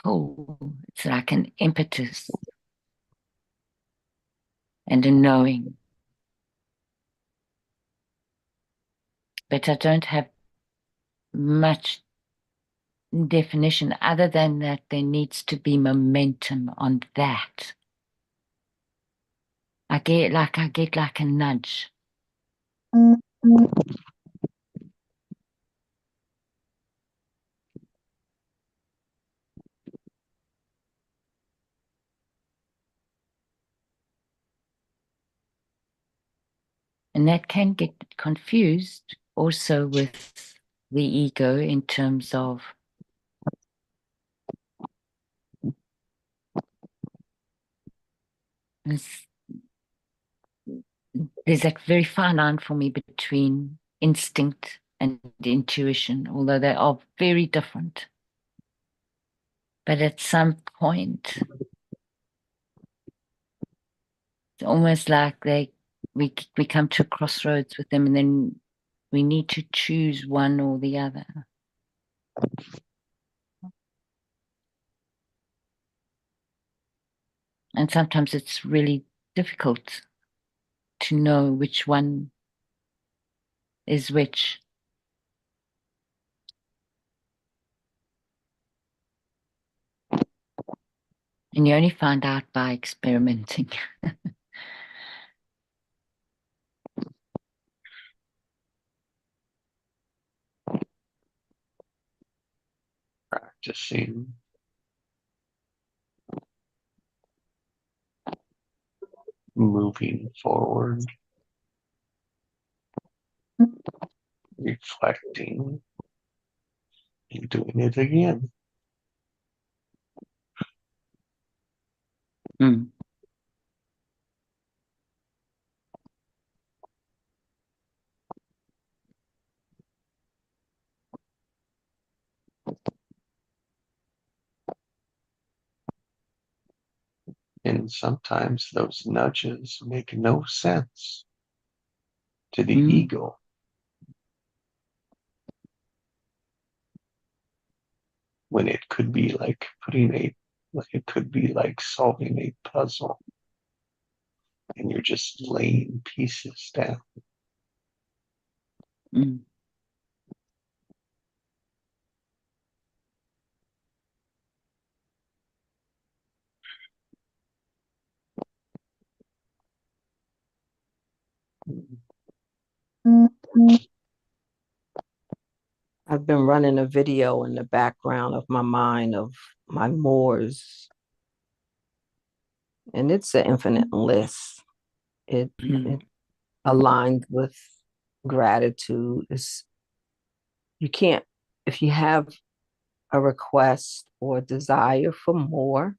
pull. It's like an impetus and a knowing. But I don't have much definition other than that there needs to be momentum on that. I get like a nudge. And that can get confused also with the ego in terms of there's a very fine line for me between instinct and intuition, although they are very different. But at some point, it's almost like we come to a crossroads with them, and then we need to choose one or the other. And sometimes it's really difficult to know which one is which. And you only find out by experimenting. Practicing moving forward, reflecting, and doing it again. Mm. And sometimes those nudges make no sense to the Mm. ego. When it could be like it could be like solving a puzzle and you're just laying pieces down. Mm. I've been running a video in the background of my mind of my Moors, and it's an infinite list. It aligns with gratitude. You can't, if you have a request or desire for more,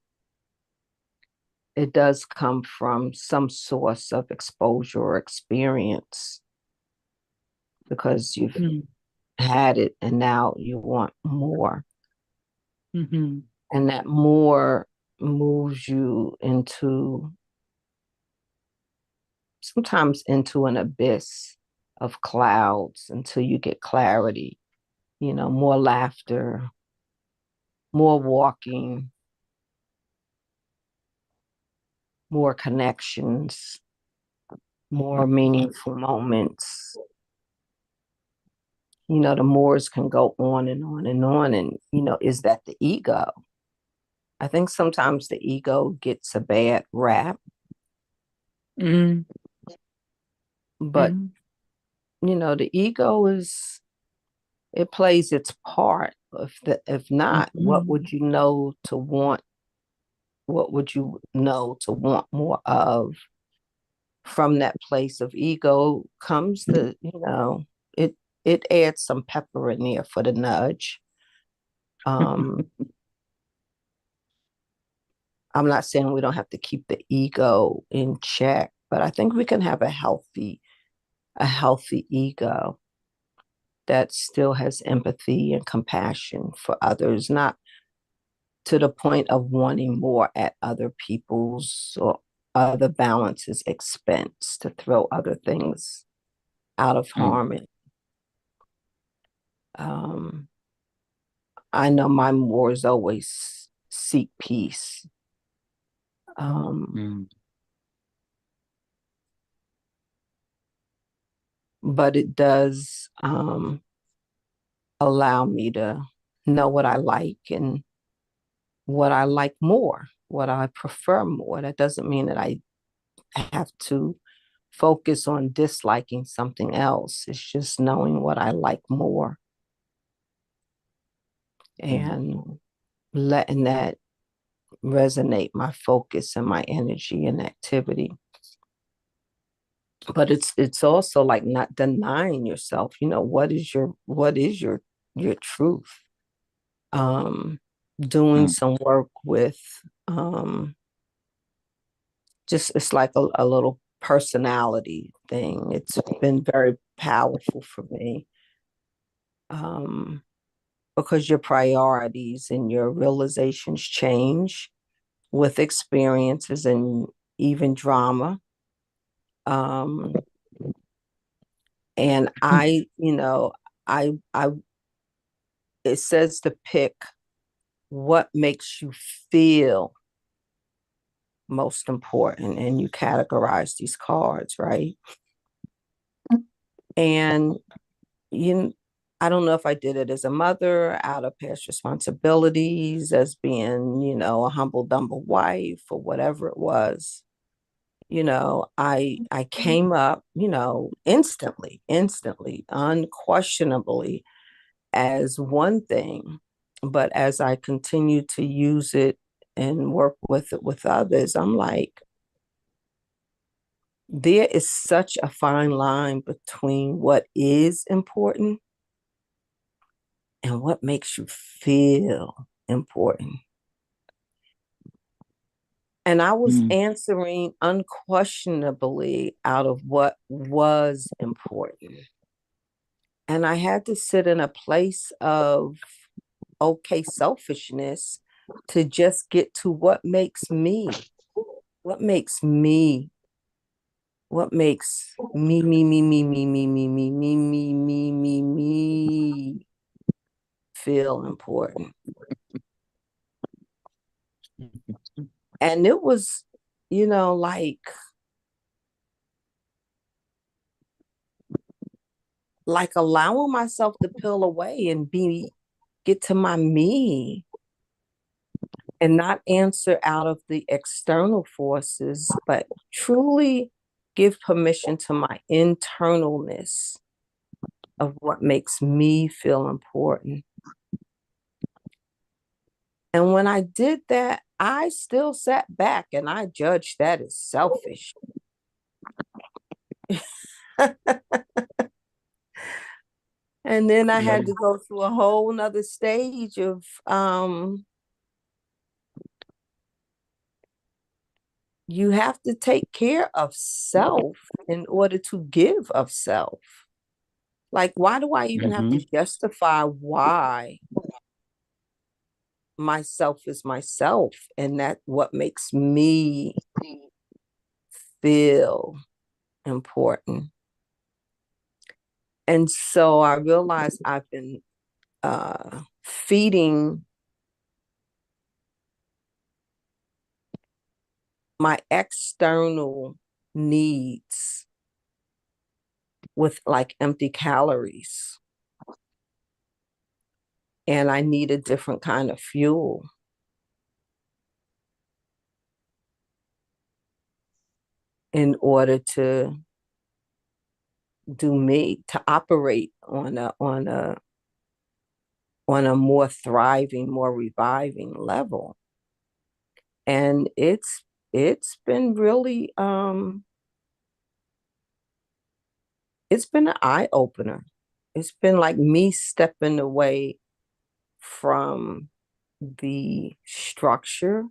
it does come from some source of exposure or experience because you've had it and now you want more. Mm-hmm. And that more moves you into sometimes into an abyss of clouds until you get clarity, more laughter, more walking, more connections, more meaningful moments. The Moors can go on and on and on. And, is that the ego? I think sometimes the ego gets a bad rap, Mm. but, the ego it plays its part. If not, what would you know to want? What would you know to want more of? From that place of ego comes it adds some pepper in there for the nudge. I'm not saying we don't have to keep the ego in check, but I think we can have a healthy ego that still has empathy and compassion for others, not to the point of wanting more at other people's or other balances expense to throw other things out of harmony. I know my Moors always seek peace. But it does allow me to know what I like and what I like more, what I prefer more. That doesn't mean that I have to focus on disliking something else. It's just knowing what I like more and letting that resonate my focus and my energy and activity. But it's also like not denying yourself, what is your truth. Doing some work with just it's like a little personality thing. It's been very powerful for me. Because your priorities and your realizations change with experiences and even drama. And I it says to pick what makes you feel most important, and you categorize these cards, right? And I don't know if I did it as a mother, out of past responsibilities, as being, a humble, dumble wife, or whatever it was. I came up, instantly, unquestionably as one thing. But as I continue to use it and work with it with others, I'm like, there is such a fine line between what is important and what makes you feel important. And I was answering unquestionably out of what was important. And I had to sit in a place of, okay, selfishness to just get to what makes me, what makes me, what makes me, me, me, me, me, me, me, me, me, me, me, me, me feel important. And it was, like allowing myself to peel away and get to my me and not answer out of the external forces, but truly give permission to my internalness of what makes me feel important. And when I did that, I still sat back and I judged that as selfish. And then I had to go through a whole nother stage of you have to take care of self in order to give of self. Like, why do I even have to justify why myself is myself and that what makes me feel important? And so I realized I've been feeding my external needs with like empty calories. And I need a different kind of fuel. In order to do me, to operate on a more thriving, more reviving level. And it's been really it's been an eye-opener. It's been like me stepping away from the structure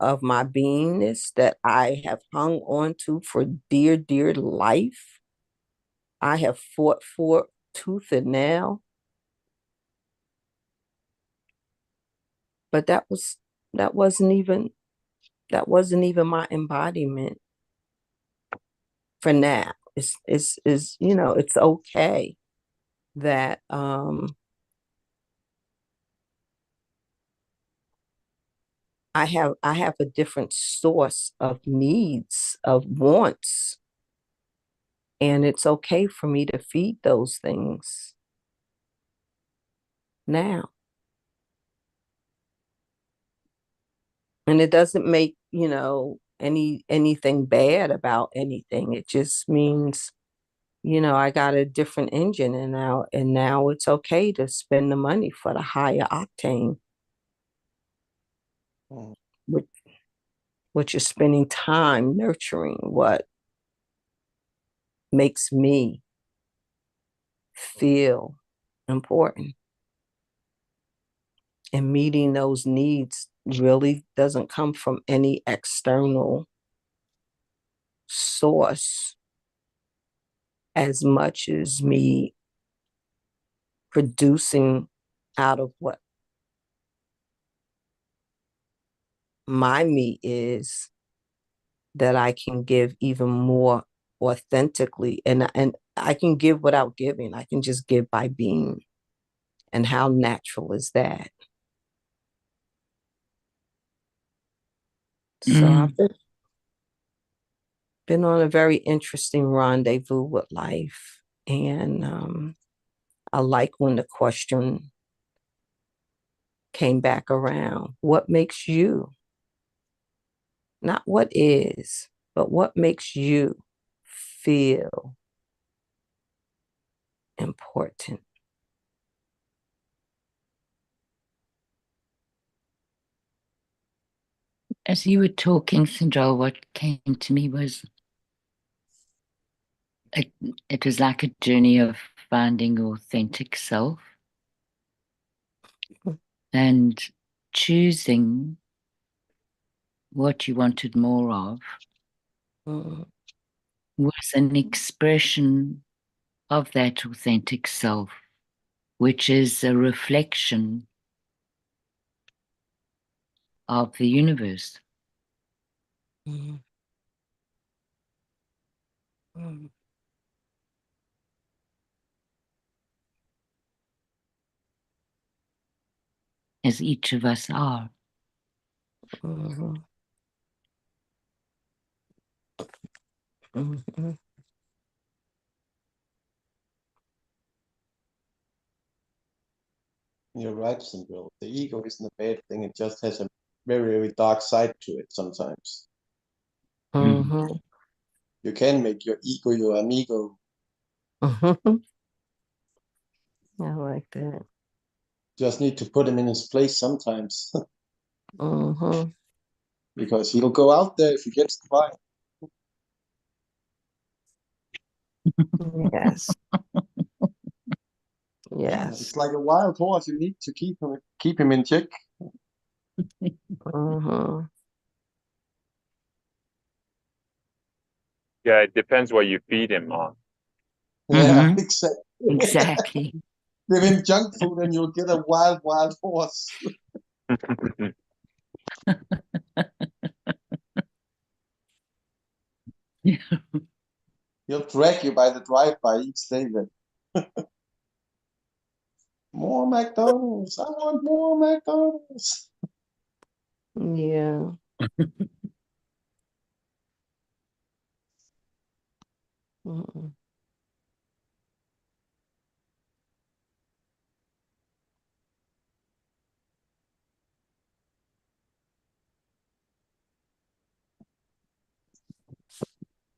of my beingness that I have hung on to for dear, dear life. I have fought for tooth and nail. But that wasn't even my embodiment for now. It's it's okay that I have a different source of needs, of wants, and it's okay for me to feed those things now. And it doesn't make, anything bad about anything. It just means, I got a different engine, and now it's okay to spend the money for the higher octane, Mm. which, which is spending time nurturing what makes me feel important. And meeting those needs really doesn't come from any external source as much as me producing out of what my me is, that I can give even more authentically, and I can give without giving. I can just give by being. And how natural is that? So I've been on a very interesting rendezvous with life, and I like when the question came back around. What makes you, not what is, but what makes you feel important? As you were talking, Sindral, what came to me was it was like a journey of finding your authentic self and choosing what you wanted more of Mm, was an expression of that authentic self, which is a reflection of the universe. mm, mm, As each of us are. mhm, mhm, You're right, Sindril. The ego isn't a bad thing. It just has a very, very dark side to it sometimes. mhm, You can make your ego your amigo. mhm. I like that. Just need to put him in his place sometimes Mhm. because he'll go out there if he gets the fight. Yes. Yeah, Yes. it's like a wild horse. You need to keep him in check. Mhm. Yeah, it depends what you feed him on. Yeah, Mhm. exactly. Exactly. Give him junk food and you'll get a wild, wild horse. He'll drag you by the drive-by each day then. More McDonald's. I want more McDonald's. Yeah. Mm-mm.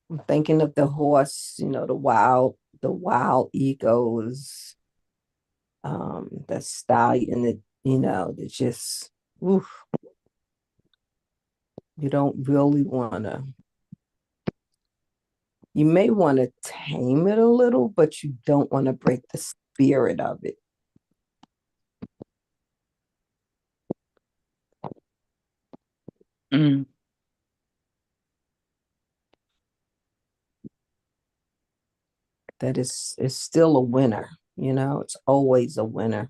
I'm thinking of the horse, the wild egos, the stallion that just, oof, you don't really you may want to tame it a little, but you don't want to break the spirit of it. Mm. That is still a winner, it's always a winner.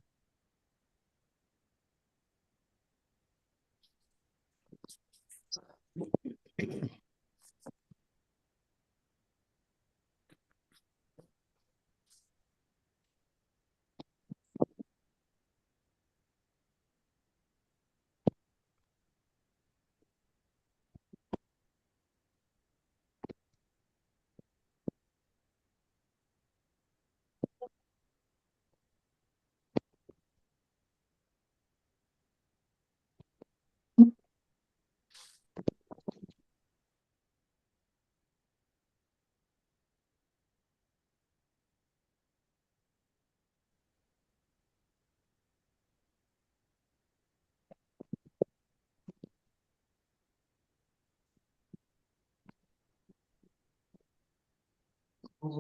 You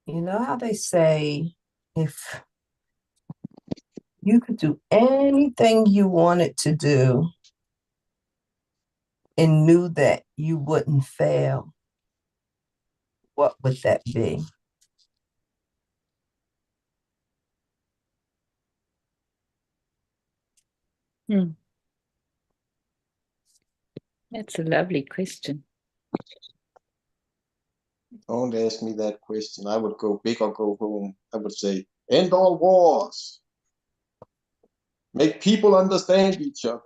know how they say if you could do anything you wanted to do and knew that you wouldn't fail, what would that be? That's a lovely question. Don't ask me that question. I would go big or go home. I would say, end all wars. Make people understand each other.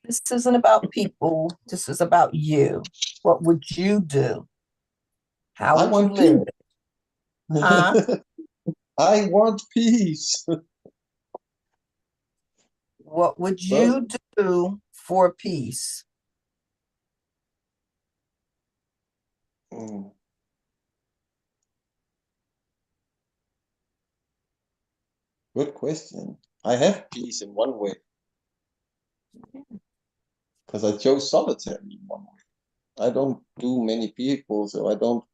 This isn't about people. This is about you. What would you do? How I would you want live? peace. Huh? I want peace. What would Well, you do for peace? mm, good question. I have peace in one way because I chose solitary in one way. I don't do many people, so I don't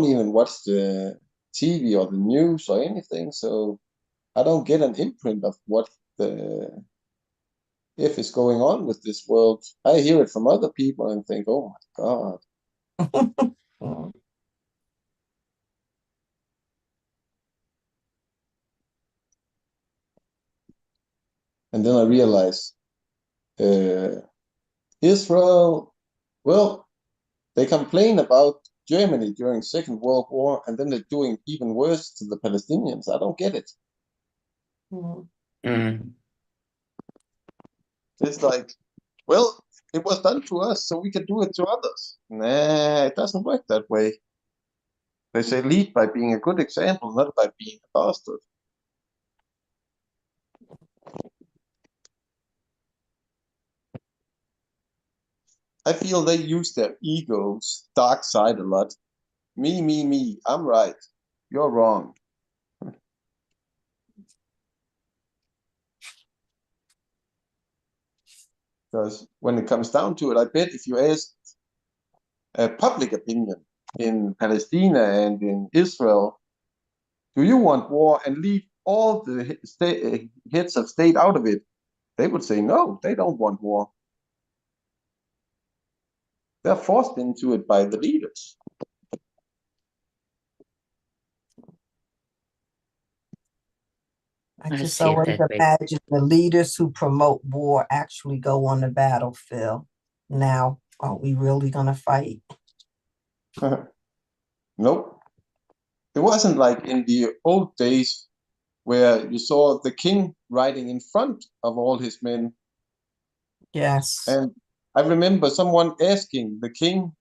even watch the TV or the news or anything, so I don't get an imprint of what the if is going on with this world. I hear it from other people and think, oh my God. Mm. And then I realize Israel, well, they complain about Germany during Second World War, and then they're doing even worse to the Palestinians. I don't get it. Mm. Mm. It's like, well, it was done to us, so we can do it to others. Nah, it doesn't work that way. They say lead by being a good example, not by being a bastard. I feel they use their ego's dark side a lot. Me, I'm right. You're wrong. Because when it comes down to it, I bet if you ask public opinion in Palestine and in Israel, do you want war and leave all the heads of state out of it? They would say no, they don't want war. They're forced into it by the leaders. I I just see it always that way. imagine the leaders who promote war actually go on the battlefield. Now, are we really gonna fight? Nope. It wasn't like in the old days where you saw the king riding in front of all his men. Yes. And I remember someone asking the king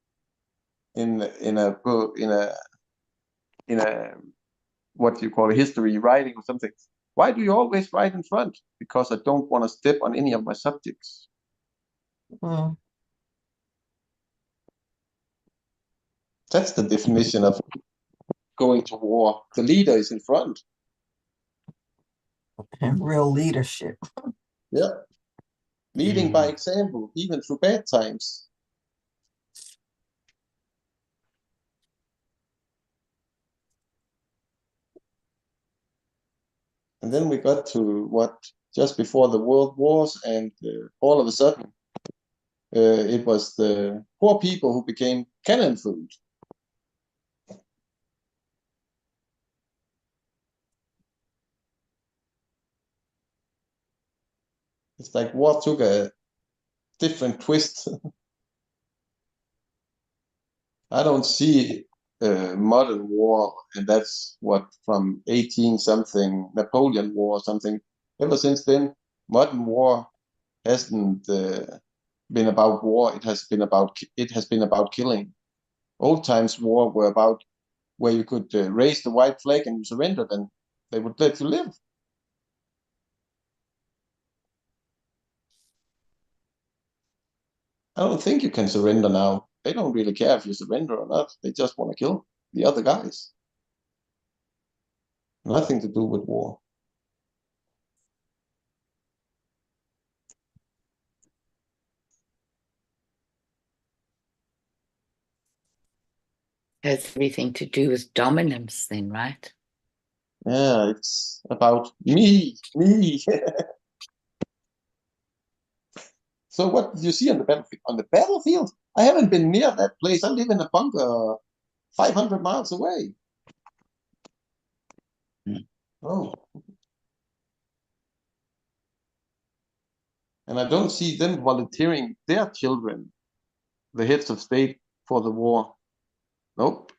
in a what do you call it, history writing or something. Why do you always ride in front? Because I don't want to step on any of my subjects. Mm. That's the definition of going to war. The leader is in front. And real leadership. Yeah. Leading by example, even through bad times. And then we got to what just before the world wars, and all of a sudden, it was the poor people who became cannon food. It's like war took a different twist. I don't see modern war, and that's what from 18 something Napoleon War or something. Ever since then, modern war hasn't been about war. It has been about killing. Old times war were about where you could raise the white flag and you surrendered, and they would let you live. I don't think you can surrender now. They don't really care if you surrender or not. They just want to kill the other guys. Nothing to do with war. Has everything to do with dominance then, right? Yeah, it's about me. So what did you see on the battlefield? On the battlefield? I haven't been near that place. I live in a bunker 500 miles away. Hmm. Oh, and I don't see them volunteering their children, the heads of state, for the war. Nope.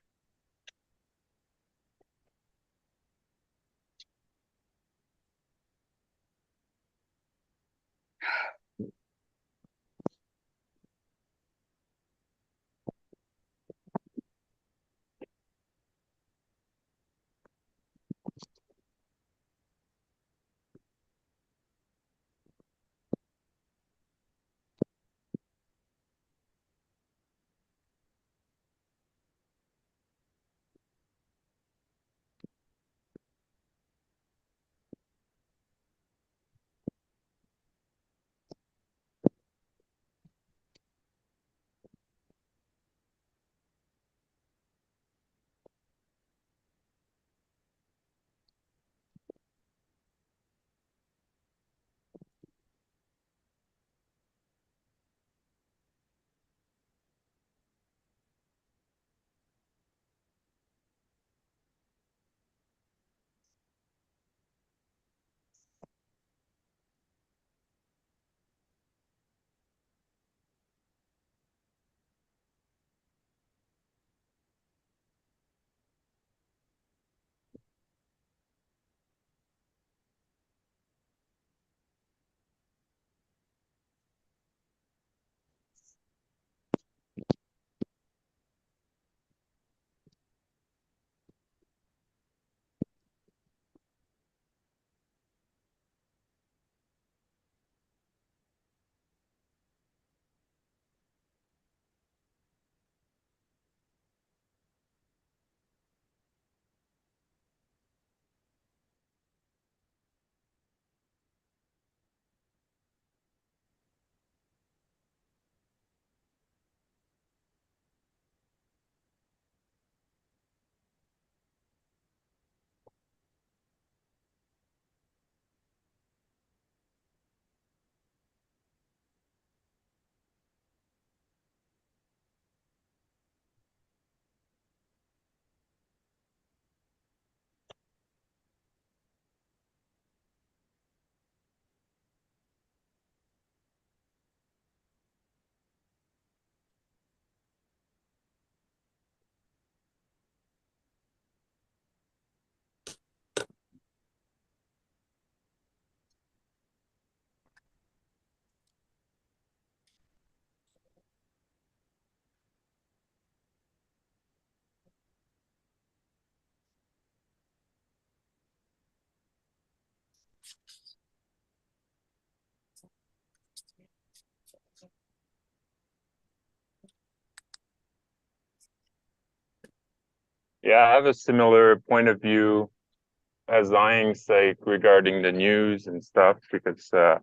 Yeah, I have a similar point of view as Zhang's like regarding the news and stuff because I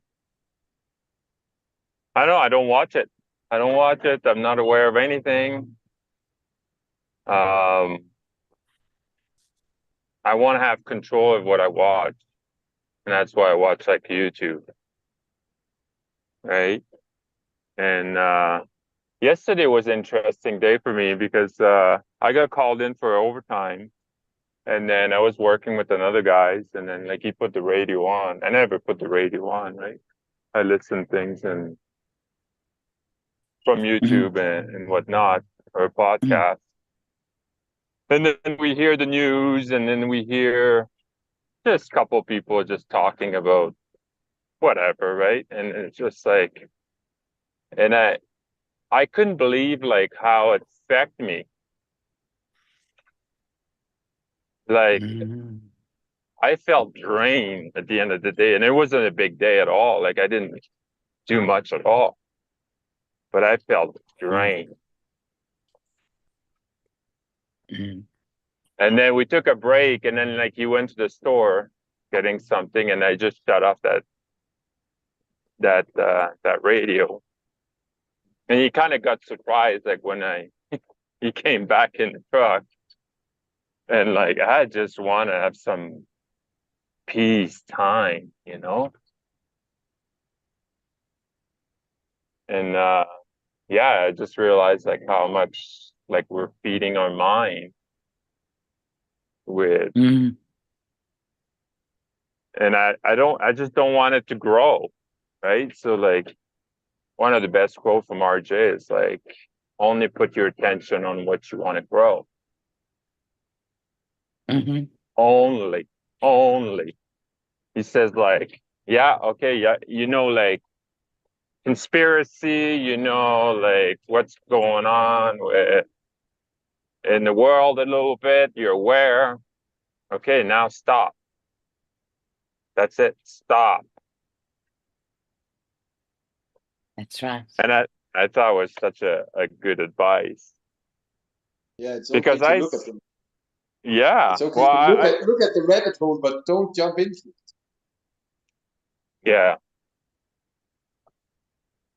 don't know, I don't watch it. I don't watch it. I'm not aware of anything. I want to have control of what I watch, and that's why I watch like YouTube, right? And yesterday was an interesting day for me because I got called in for overtime, and then I was working with another guys, and then like he put the radio on. I never put the radio on, right? I listen things and from YouTube and whatnot or podcasts. And then we hear the news, and then we hear just a couple people just talking about whatever, right? And it's just like, and I couldn't believe like how it affected me. Like I felt drained at the end of the day, and it wasn't a big day at all. Like I didn't do much at all, but I felt drained. And then we took a break, and then like he went to the store getting something, and I just shut off that radio. And he kind of got surprised, like when he came back in the truck, and like I just want to have some peace time, you know. And yeah, I just realized like how much like we're feeding our mind with, and I just don't want it to grow, right? So like one of the best quotes from RJ is like, only put your attention on what you want to grow. Only. He says like, yeah, okay, yeah, you know, like conspiracy, you know, like what's going on with in the world a little bit, you're aware. Okay, now stop. That's it. Stop. That's right. And I thought it was such a good advice. Yeah, it's okay Because to look at them. Yeah. It's okay Well, to look at the rabbit hole, but don't jump into it. yeah.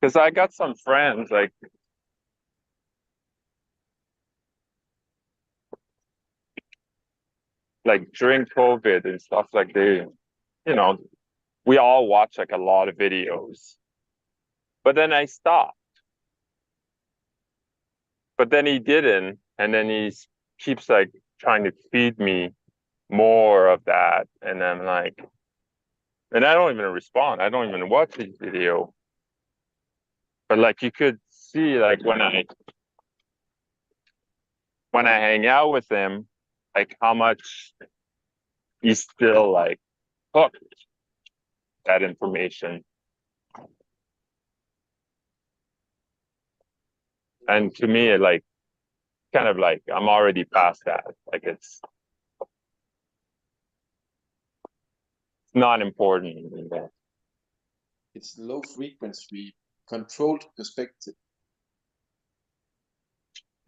Because I got some friends like during COVID and stuff, like they, you know, we all watch like a lot of videos. But then I stopped. But then he didn't, and then he keeps like trying to feed me more of that, and I'm like, and I don't even respond. I don't even watch his video. But like you could see, like when I hang out with him, like how much he's still like hooked that information. And to me, like kind of like I'm already past that. Like it's not important anymore. It's low frequency, controlled perspective.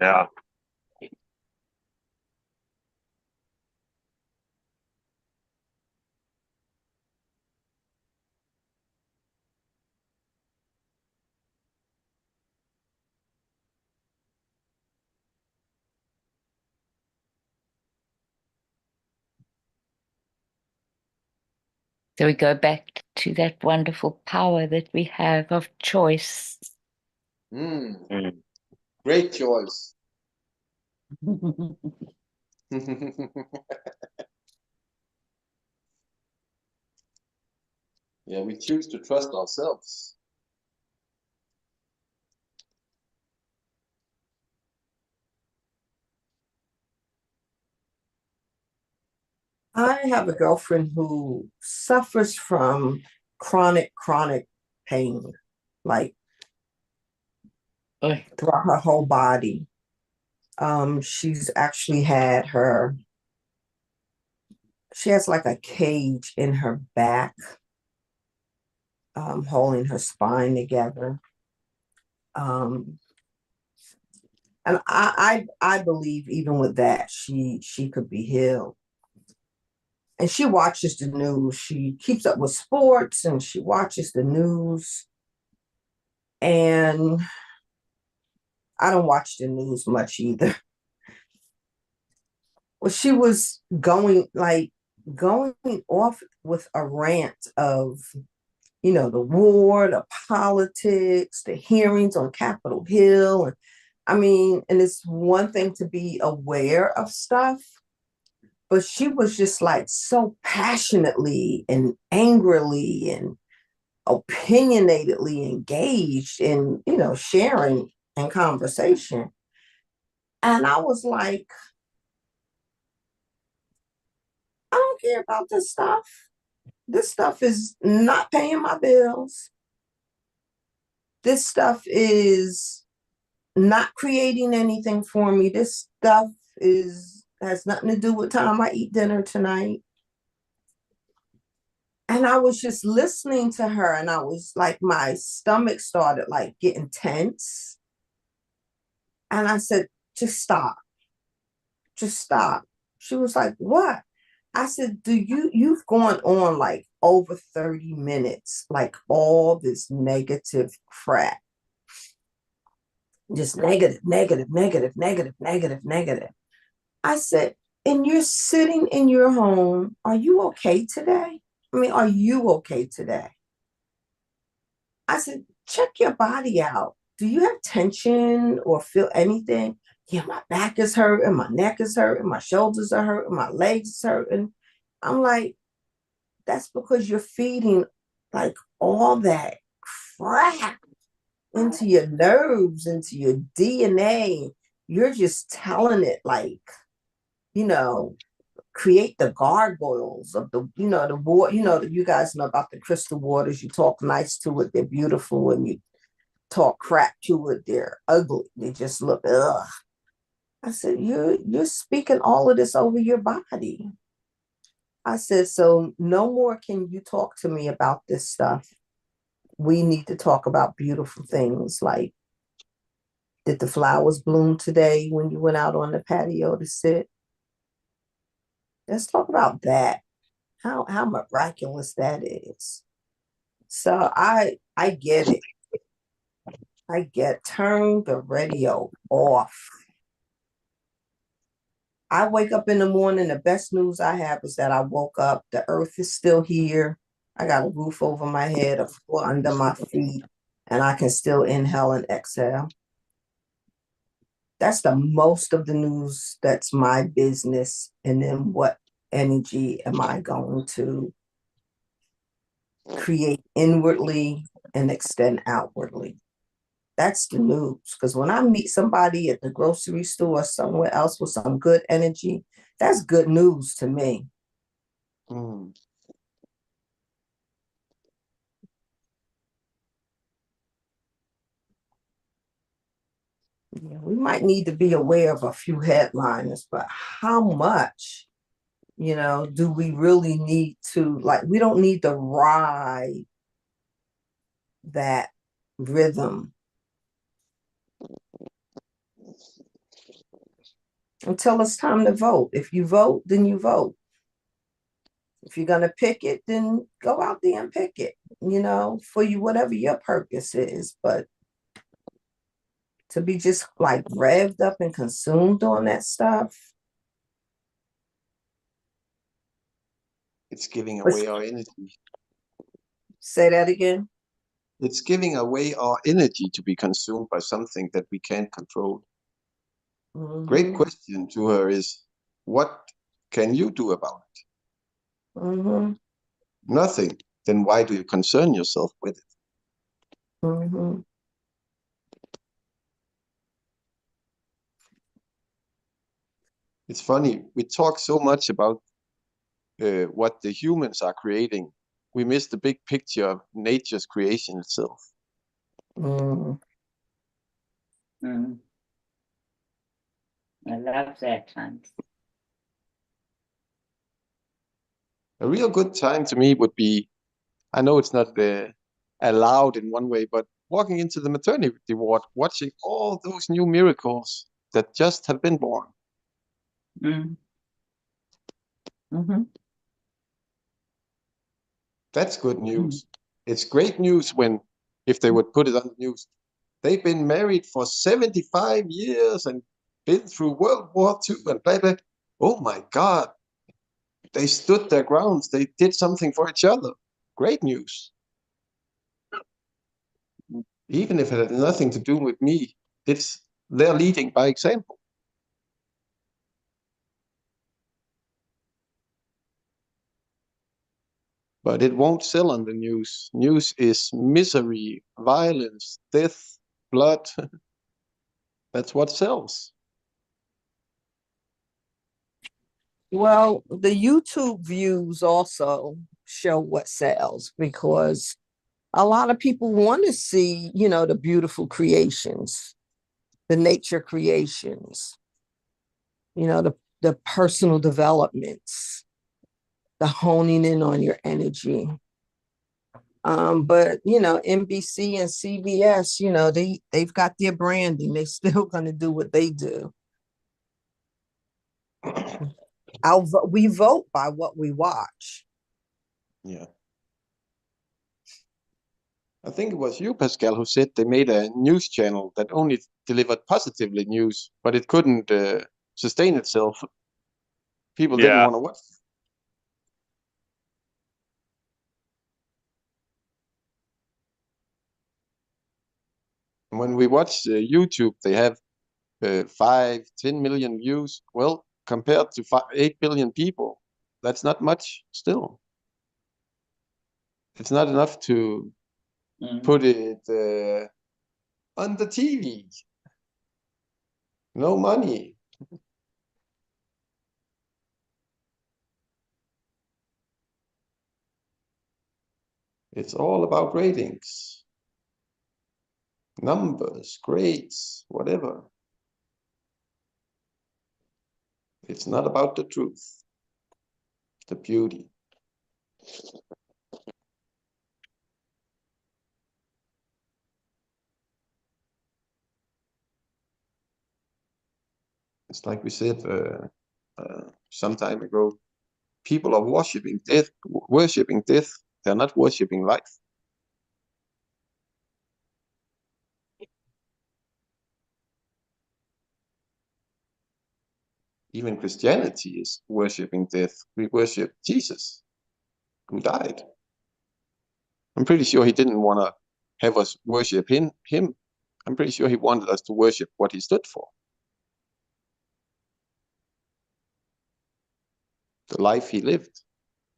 Yeah. So we go back to that wonderful power that we have of choice. Great choice. Yeah, we choose to trust ourselves. I have a girlfriend who suffers from chronic pain, like throughout her whole body. She's she has like a cage in her back, holding her spine together. And I believe even with that, she could be healed. And she watches the news. She keeps up with sports and she watches the news. And I don't watch the news much either. Well, she was going off with a rant of, the war, the politics, the hearings on Capitol Hill. And I mean, and it's one thing to be aware of stuff, but she was just like so passionately and angrily and opinionatedly engaged in, sharing and conversation. And I was like, I don't care about this stuff. This stuff is not paying my bills. This stuff is not creating anything for me. This stuff has nothing to do with time I eat dinner tonight. And I was just listening to her and I was like, my stomach started like getting tense. And I said, just stop. Just stop. She was like, what? I said, you've gone on like over 30 minutes, like all this negative crap. Just negative, negative, negative, negative, negative, negative. I said, and you're sitting in your home. Are you okay today? I mean, are you okay today? I said, check your body out. Do you have tension or feel anything? Yeah, my back is hurting, my neck is hurting, my shoulders are hurting, my legs is hurting. I'm like, that's because you're feeding like all that crap into your nerves, into your DNA. You're just telling it like, create the gargoyles of the, the water, you guys know about the crystal waters. You talk nice to it, they're beautiful, and you talk crap to it, they're ugly. They just look, ugh. I said, you're speaking all of this over your body. I said, so no more can you talk to me about this stuff. We need to talk about beautiful things like, did the flowers bloom today when you went out on the patio to sit? Let's talk about that. How miraculous that is. So I get it. Turn the radio off. I wake up in the morning, the best news I have is that I woke up, the earth is still here. I got a roof over my head, a floor under my feet, and I can still inhale and exhale. That's the most of the news that's my business. And then what energy am I going to create inwardly and extend outwardly? That's the news. Because when I meet somebody at the grocery store or somewhere else with some good energy, that's good news to me. Mm. Yeah, we might need to be aware of a few headliners, but how much, do we really need to, like, we don't need to ride that rhythm until it's time to vote. If you vote, then you vote. If you're going to pick it, then go out there and pick it, for you, whatever your purpose is. But to be just like revved up and consumed on that stuff. It's giving away our energy. Say that again. It's giving away our energy to be consumed by something that we can't control. Mm-hmm. Great question to her is, what can you do about it? Mm-hmm. Nothing. Then why do you concern yourself with it? Mm-hmm. It's funny, we talk so much about what the humans are creating. We miss the big picture of nature's creation itself. Mm. Mm. I love that, Hans. A real good time to me would be, I know it's not allowed in one way, but walking into the maternity ward, watching all those new miracles that just have been born. Mm. Mm-hmm. That's good news. It's great news when, if they would put it on the news, they've been married for 75 years and been through World War II and blah, blah. Oh my God. They stood their grounds. They did something for each other. Great news. Even if it had nothing to do with me, they're leading by example. But it won't sell on the news. News is misery, violence, death, blood. That's what sells. Well, the YouTube views also show what sells, because a lot of people want to see, the beautiful creations, the nature creations, the personal developments, the honing in on your energy. But NBC and CBS, they've got their branding. They're still going to do what they do. We vote by what we watch. Yeah. I think it was you, Pascal, who said they made a news channel that only delivered positively news, but it couldn't sustain itself. People didn't Yeah. want to watch it. When we watch YouTube, they have 5-10 million views. Well, compared to 8 billion people, that's not much still. It's not enough to put it on the TV. No money. It's all about ratings, numbers, grades, whatever. It's not about the truth, the beauty. It's like we said some time ago, people are worshiping death. They're not worshiping life. Even Christianity is worshiping death. We worship Jesus, who died. I'm pretty sure he didn't want to have us worship him. I'm pretty sure he wanted us to worship what he stood for. The life he lived,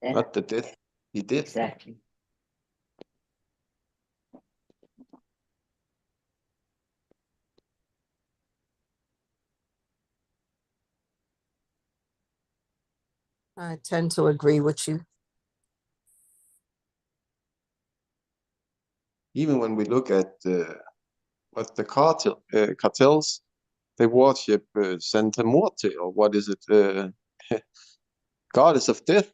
not the death he did. Exactly. I tend to agree with you. Even when we look at what the cartels, they worship Santa Morte, or what is it? Goddess of death.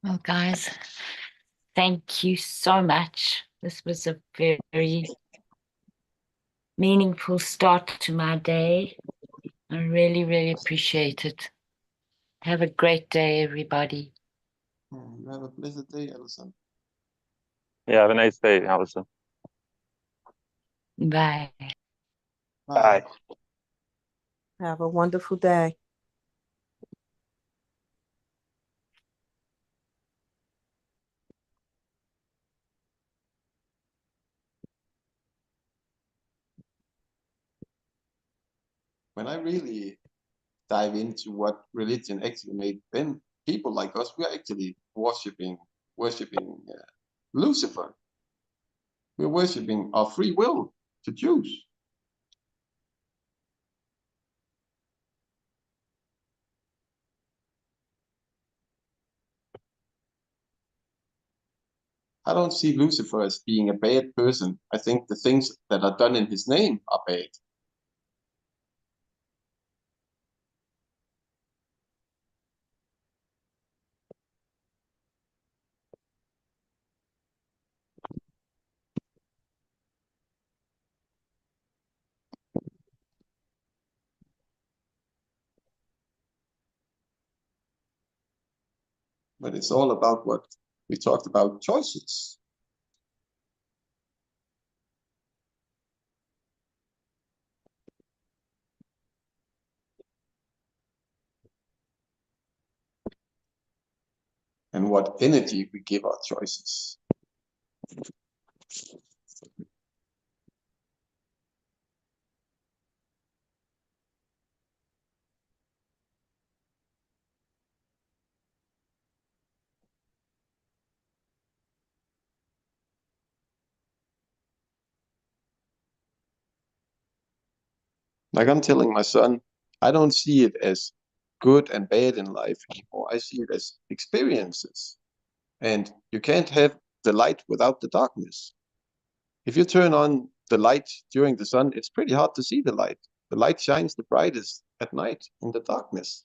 Well, guys, thank you so much. This was a very meaningful start to my day. I really, really appreciate it. Have a great day, everybody. You have a blessed day, Alison. Yeah, have a nice day, Allison. Bye. Bye. Have a wonderful day. When I really dive into what religion actually made, then people like us, we are actually worshiping Lucifer. We're worshiping our free will to choose. I don't see Lucifer as being a bad person. I think the things that are done in his name are bad. But it's all about what we talked about, choices. And what energy we give our choices. Like I'm telling my son, I don't see it as good and bad in life anymore. I see it as experiences. And you can't have the light without the darkness. If you turn on the light during the sun, it's pretty hard to see the light. The light shines the brightest at night in the darkness.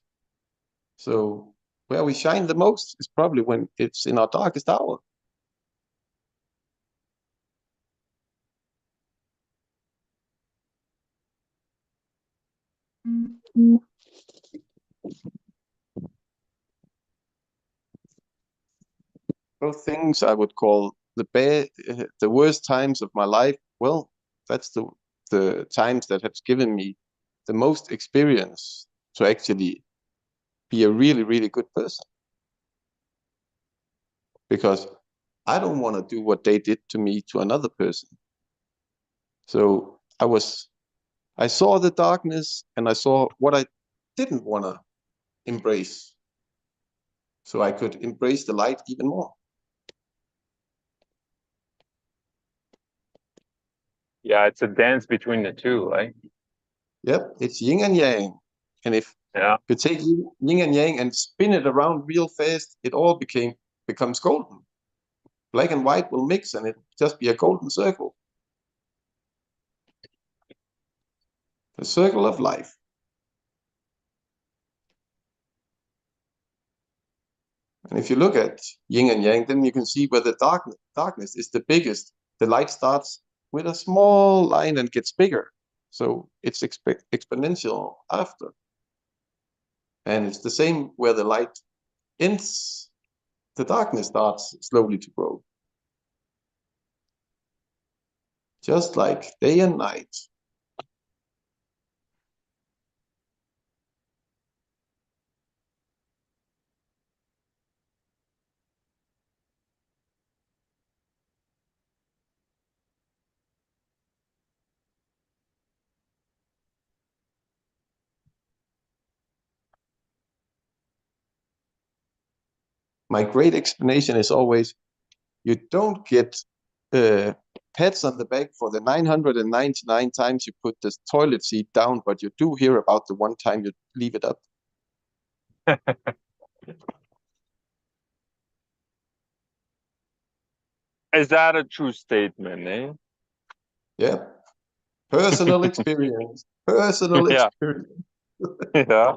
So where we shine the most is probably when it's in our darkest hour. Both things I would call the worst times of my life. Well, that's the times that have given me the most experience to actually be a really, really good person. Because I don't want to do what they did to me to another person. So I saw the darkness and I saw what I didn't want to embrace. So I could embrace the light even more. Yeah, it's a dance between the two, right? Yep, it's yin and yang. And if Yeah. you take yin and yang and spin it around real fast, it all becomes golden. Black and white will mix and it just be a golden circle. The circle of life. And if you look at yin and yang, then you can see where the darkness is the biggest. The light starts with a small line and gets bigger. So it's exponential after. And it's the same where the light ends, the darkness starts slowly to grow. Just like day and night. My great explanation is always, you don't get pats on the back for the 999 times you put the toilet seat down, but you do hear about the one time you leave it up. Is that a true statement, eh? Yeah. Personal experience. Personal Yeah. experience. Yeah.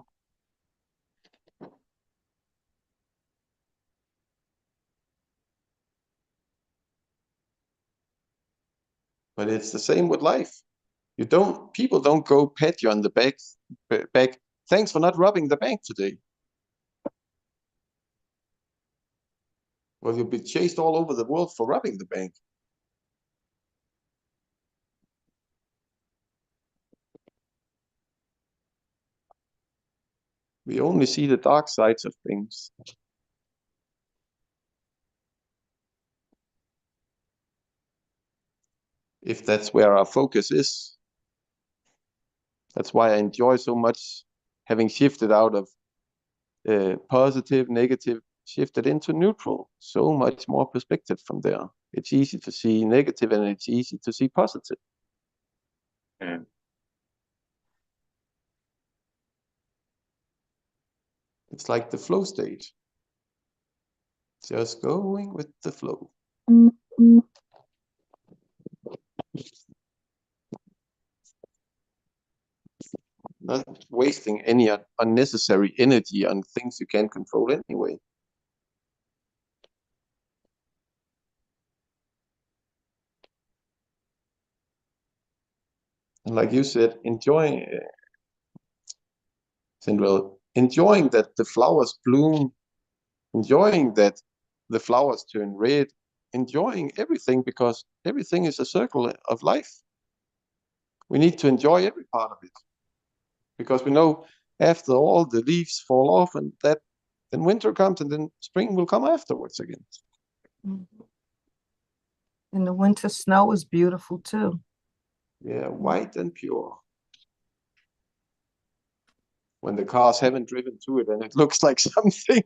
But it's the same with life. People don't go pat you on the back. Thanks for not robbing the bank today. Well, you'll be chased all over the world for robbing the bank. We only see the dark sides of things. If that's where our focus is. That's why I enjoy so much having shifted out of positive, negative shifted into neutral. So much more perspective from there. It's easy to see negative and it's easy to see positive. Mm. It's like the flow state. Just going with the flow. Not wasting any unnecessary energy on things you can't control anyway. And like you said, enjoying, Sindrel, enjoying that the flowers bloom, enjoying that the flowers turn red, enjoying everything, because everything is a circle of life. We need to enjoy every part of it, because we know after all the leaves fall off, and that then winter comes, and then spring will come afterwards again. And the winter snow is beautiful too. Yeah, white and pure. When the cars haven't driven to it and it looks like something.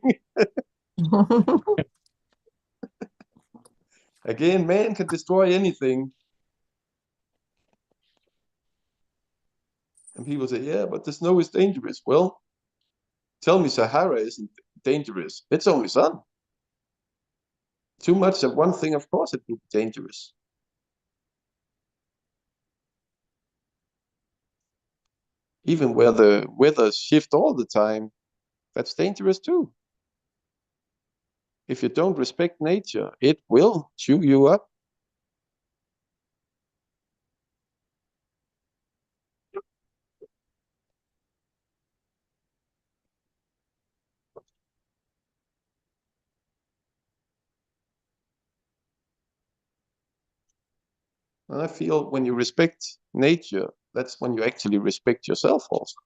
Again, man can destroy anything. And people say, yeah, but the snow is dangerous. Well, tell me Sahara isn't dangerous. It's only sun. Too much of one thing, of course, it would be dangerous. Even where the weather shift all the time, that's dangerous too. If you don't respect nature, it will chew you up. And I feel when you respect nature, that's when you actually respect yourself also.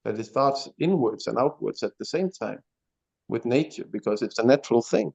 That it starts inwards and outwards at the same time with nature, because it's a natural thing.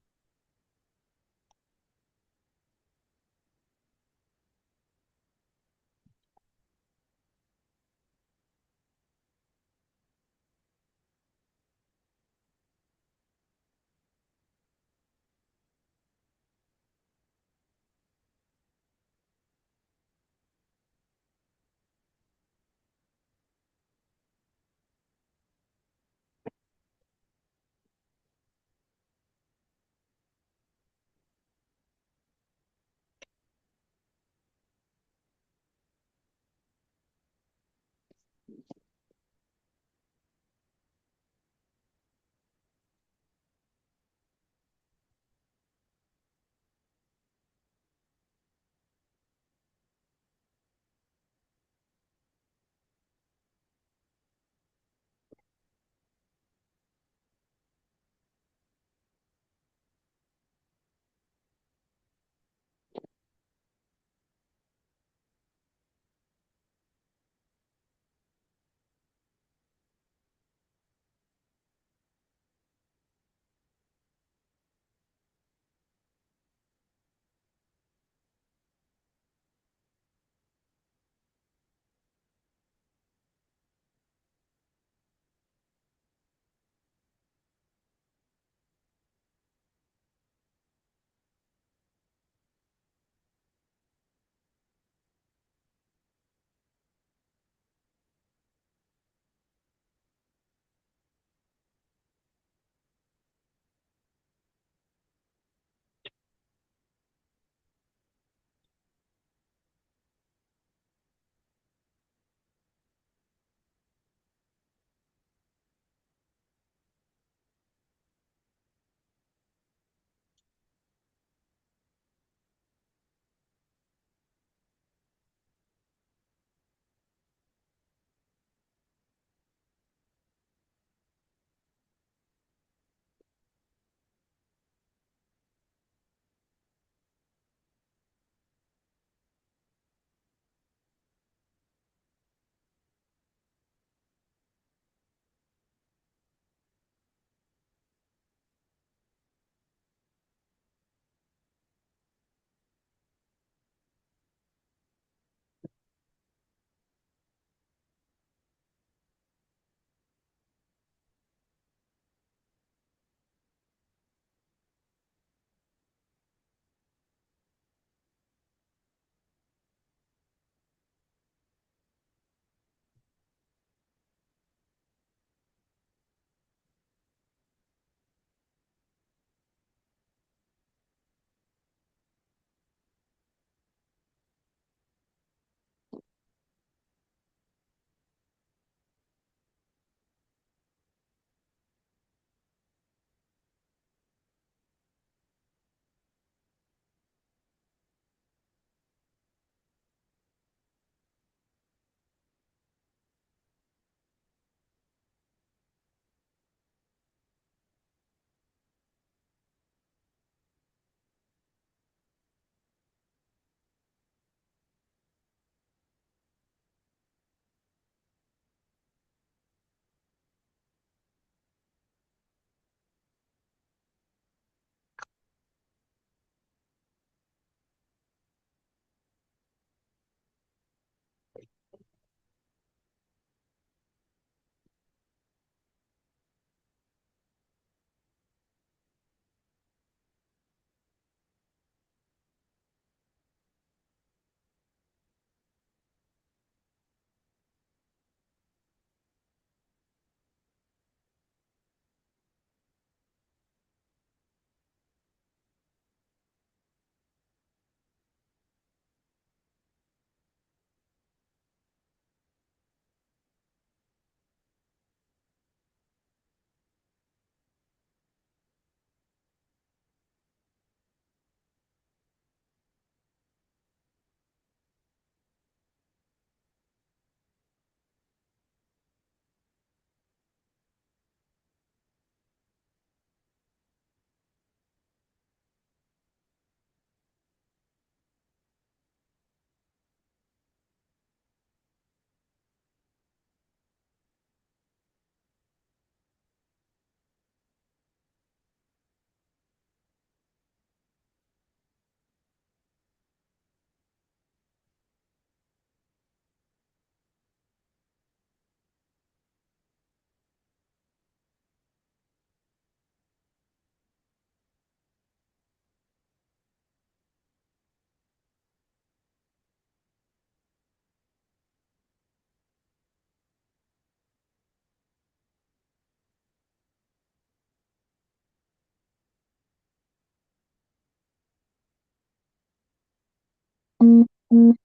Mhm.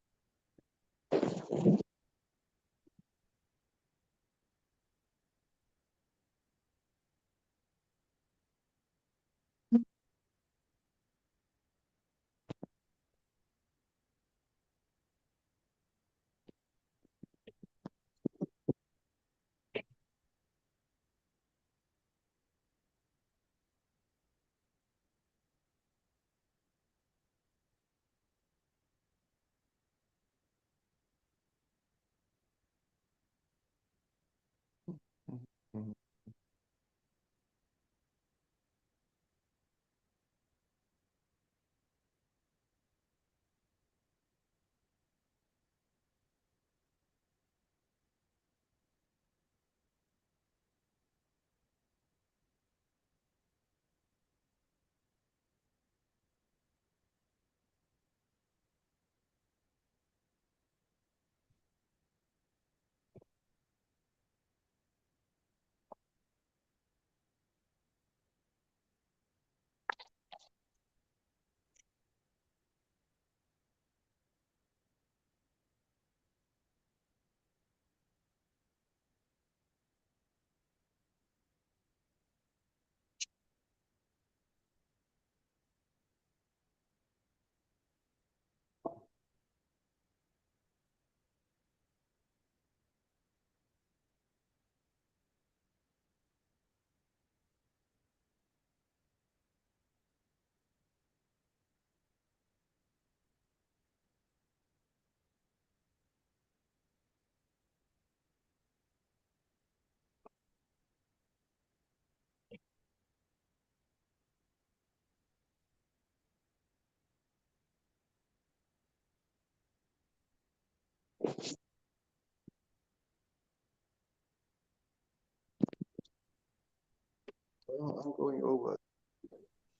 Well, I'm going over.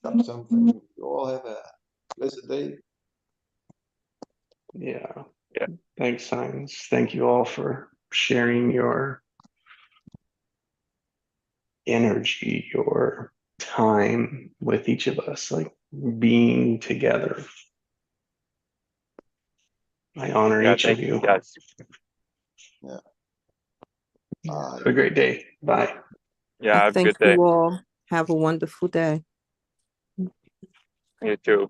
Shop something. You all have a blessed day. Yeah. Yeah. Thanks, Science. Thank you all for sharing your energy, your time with each of us, like being together. I honor Yeah, each thank of you you. guys. Have a great day. Bye. Yeah, have a Thank good day. you all. Have a wonderful day. You too.